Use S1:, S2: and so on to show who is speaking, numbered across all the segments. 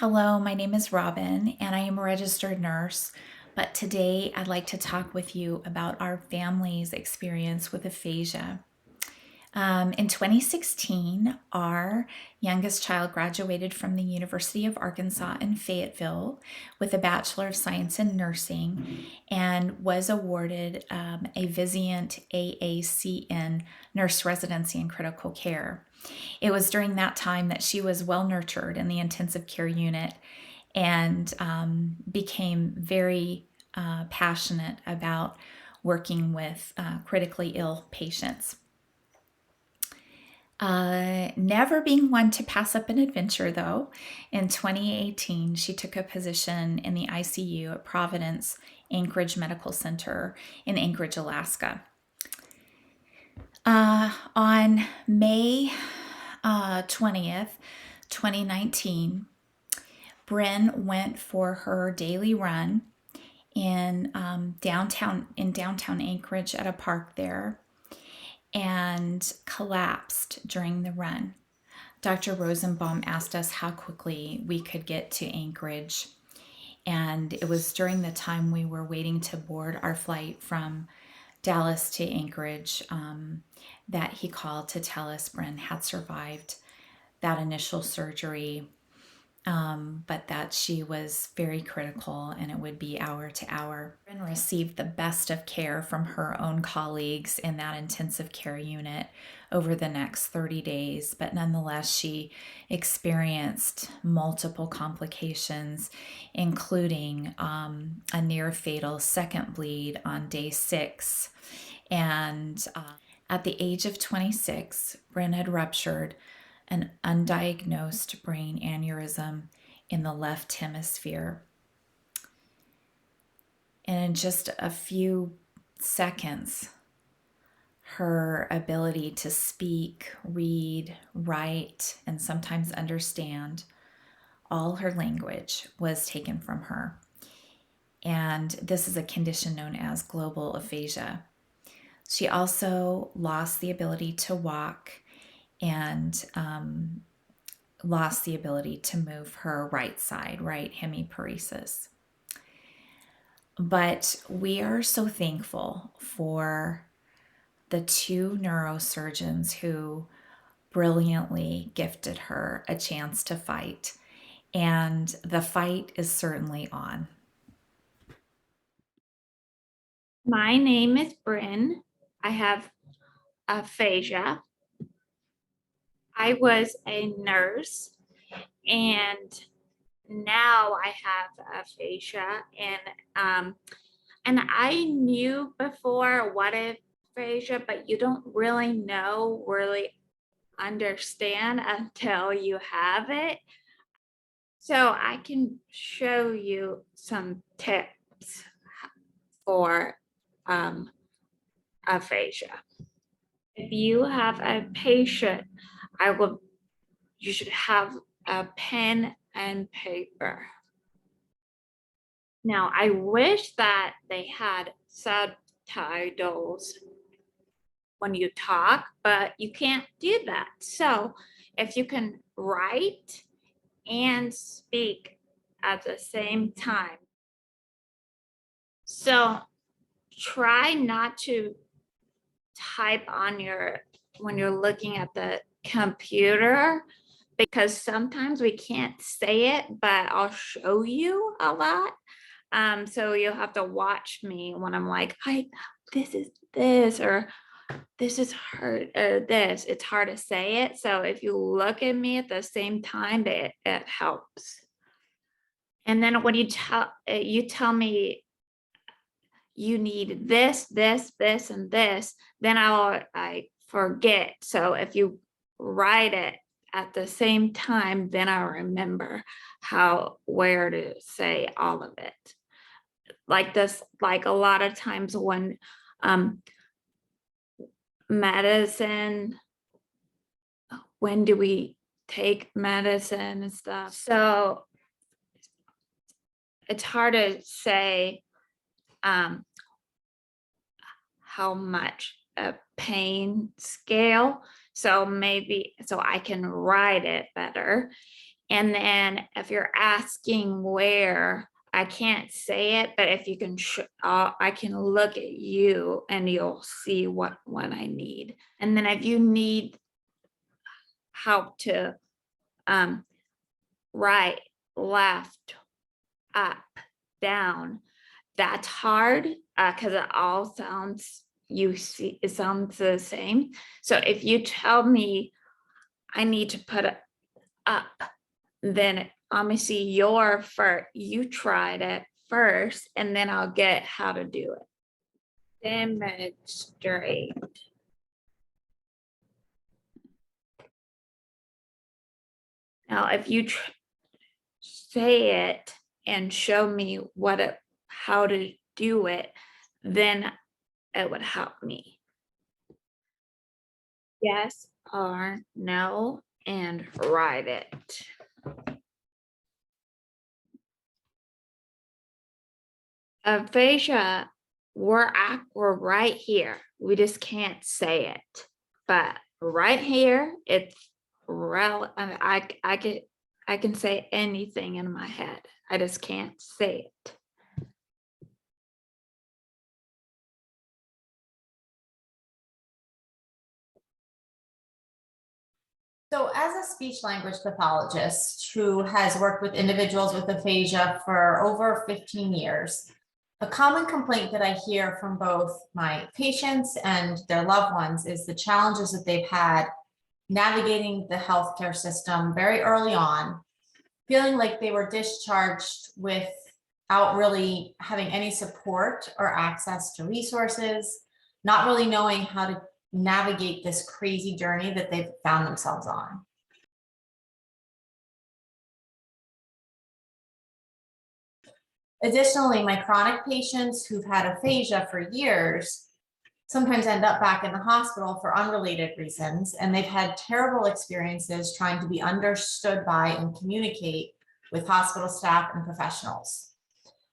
S1: Hello, my name is Robin and I am a registered nurse. But today I'd like to talk with you about our family's experience with aphasia. In 2016, our youngest child graduated from the University of Arkansas in Fayetteville with a Bachelor of Science in Nursing and was awarded a Vizient AACN nurse residency in critical care. It was during that time that she was well nurtured in the intensive care unit and became very passionate about working with critically ill patients. Never being one to pass up an adventure, though, in 2018, she took a position in the ICU at Providence Anchorage Medical Center in Anchorage, Alaska. On May 20th, 2019, Bryn went for her daily run in downtown Anchorage at a park there and collapsed during the run. Dr. Rosenbaum asked us how quickly we could get to Anchorage, and it was during the time we were waiting to board our flight from Dallas to Anchorage that he called to tell us Bryn had survived that initial surgery, but that she was very critical and it would be hour to hour. Bryn received the best of care from her own colleagues in that intensive care unit over the next 30 days, but nonetheless, she experienced multiple complications, including a near fatal second bleed on day 6. And at the age of 26, Bryn had ruptured an undiagnosed brain aneurysm in the left hemisphere. And in just a few seconds, her ability to speak, read, write, and sometimes understand all her language was taken from her. And this is a condition known as global aphasia. She also lost the ability to walk and lost the ability to move her right side, right hemiparesis. But we are so thankful for the 2 neurosurgeons who brilliantly gifted her a chance to fight. And the fight is certainly on.
S2: My name is Bryn. I have aphasia. I was a nurse and now I have aphasia and I knew before what aphasia, but you don't really understand until you have it. So I can show you some tips for aphasia. If you have a patient, you should have a pen and paper. Now, I wish that they had subtitles when you talk, but you can't do that. So if you can write and speak at the same time. So try not to type when you're looking at the computer, because sometimes we can't say it, but I'll show you a lot. So you'll have to watch me when I'm like, this is this, or this is hard, or this. It's hard to say it. So if you look at me at the same time, it helps. And then when you tell me you need this, and this, then I forget. So if you write it at the same time, then I remember where to say all of it. Like this, like a lot of times when medicine, when do we take medicine and stuff? So it's hard to say how much a pain scale. So I can write it better. And then if you're asking where, I can't say it, but if you can, I can look at you and you'll see what one I need. And then if you need help to right, left, up, down, that's hard because it all sounds, you see, it sounds the same. So if you tell me I need to put it up, then I'm gonna see your first, you tried it first, and then I'll get how to do it. Demonstrate. Now, if you say it and show me how to do it, then it would help me. Yes or no, and write it. Aphasia, we're right here. We just can't say it. But right here, it's I can say anything in my head. I just can't say it.
S3: So as a speech language pathologist who has worked with individuals with aphasia for over 15 years, a common complaint that I hear from both my patients and their loved ones is the challenges that they've had navigating the healthcare system very early on, feeling like they were discharged without really having any support or access to resources, not really knowing how to navigate this crazy journey that they've found themselves on. Additionally, my chronic patients who've had aphasia for years sometimes end up back in the hospital for unrelated reasons, and they've had terrible experiences trying to be understood by and communicate with hospital staff and professionals.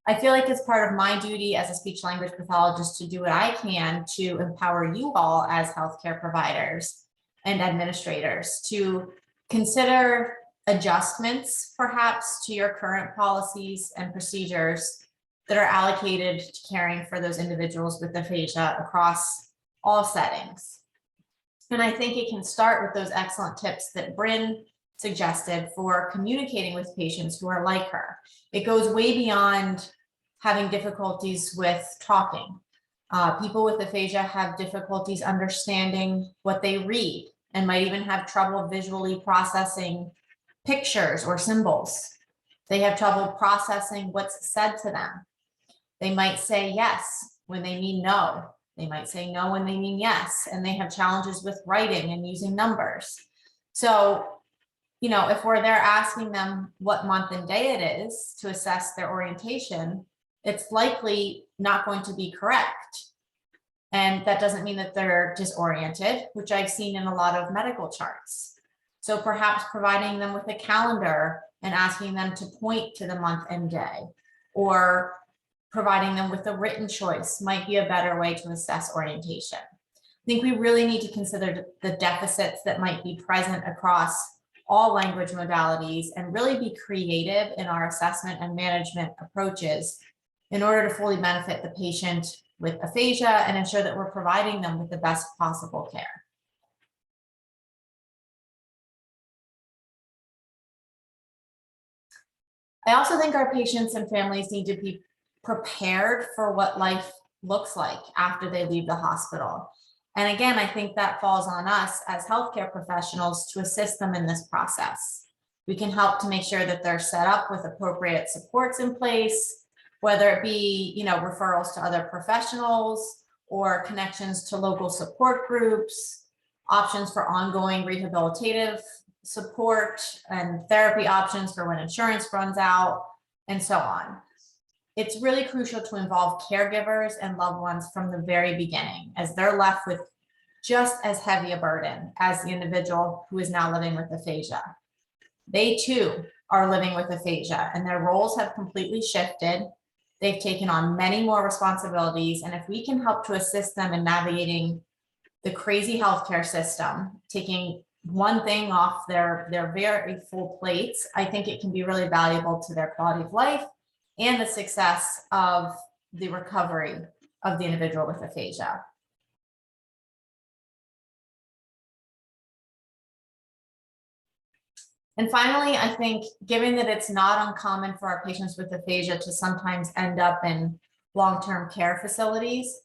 S3: I feel like it's part of my duty as a speech language pathologist to do what I can to empower you all as healthcare providers and administrators to consider adjustments perhaps to your current policies and procedures that are allocated to caring for those individuals with aphasia across all settings. And I think it can start with those excellent tips that Bryn suggested for communicating with patients who are like her. It goes way beyond having difficulties with talking. People with aphasia have difficulties understanding what they read and might even have trouble visually processing pictures or symbols. They have trouble processing what's said to them. They might say yes when they mean no. They might say no when they mean yes, and they have challenges with writing and using numbers. So, you know, if we're there asking them what month and day it is to assess their orientation, it's likely not going to be correct. And that doesn't mean that they're disoriented, which I've seen in a lot of medical charts. So perhaps providing them with a calendar and asking them to point to the month and day, or providing them with a written choice might be a better way to assess orientation. I think we really need to consider the deficits that might be present across all language modalities and really be creative in our assessment and management approaches in order to fully benefit the patient with aphasia and ensure that we're providing them with the best possible care. I also think our patients and families need to be prepared for what life looks like after they leave the hospital. And again, I think that falls on us as healthcare professionals to assist them in this process. We can help to make sure that they're set up with appropriate supports in place, whether it be, you know, referrals to other professionals or connections to local support groups, options for ongoing rehabilitative support and therapy options for when insurance runs out, and so on. It's really crucial to involve caregivers and loved ones from the very beginning, as they're left with just as heavy a burden as the individual who is now living with aphasia. They too are living with aphasia, and their roles have completely shifted. They've taken on many more responsibilities, and if we can help to assist them in navigating the crazy healthcare system, taking one thing off their very full plates, I think it can be really valuable to their quality of life and the success of the recovery of the individual with aphasia. And finally, I think given that it's not uncommon for our patients with aphasia to sometimes end up in long-term care facilities,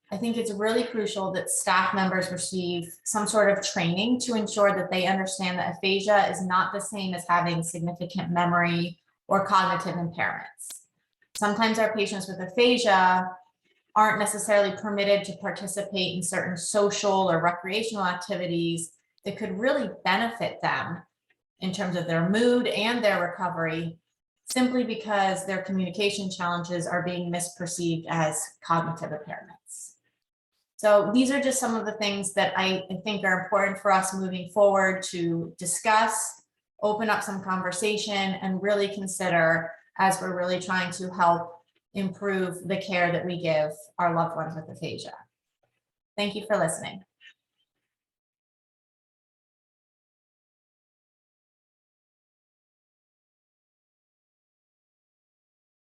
S3: I think it's really crucial that staff members receive some sort of training to ensure that they understand that aphasia is not the same as having significant memory or cognitive impairments. Sometimes our patients with aphasia aren't necessarily permitted to participate in certain social or recreational activities that could really benefit them in terms of their mood and their recovery, simply because their communication challenges are being misperceived as cognitive impairments. So these are just some of the things that I think are important for us moving forward to discuss, open up some conversation, and really consider as we're really trying to help improve the care that we give our loved ones with aphasia. Thank you for listening.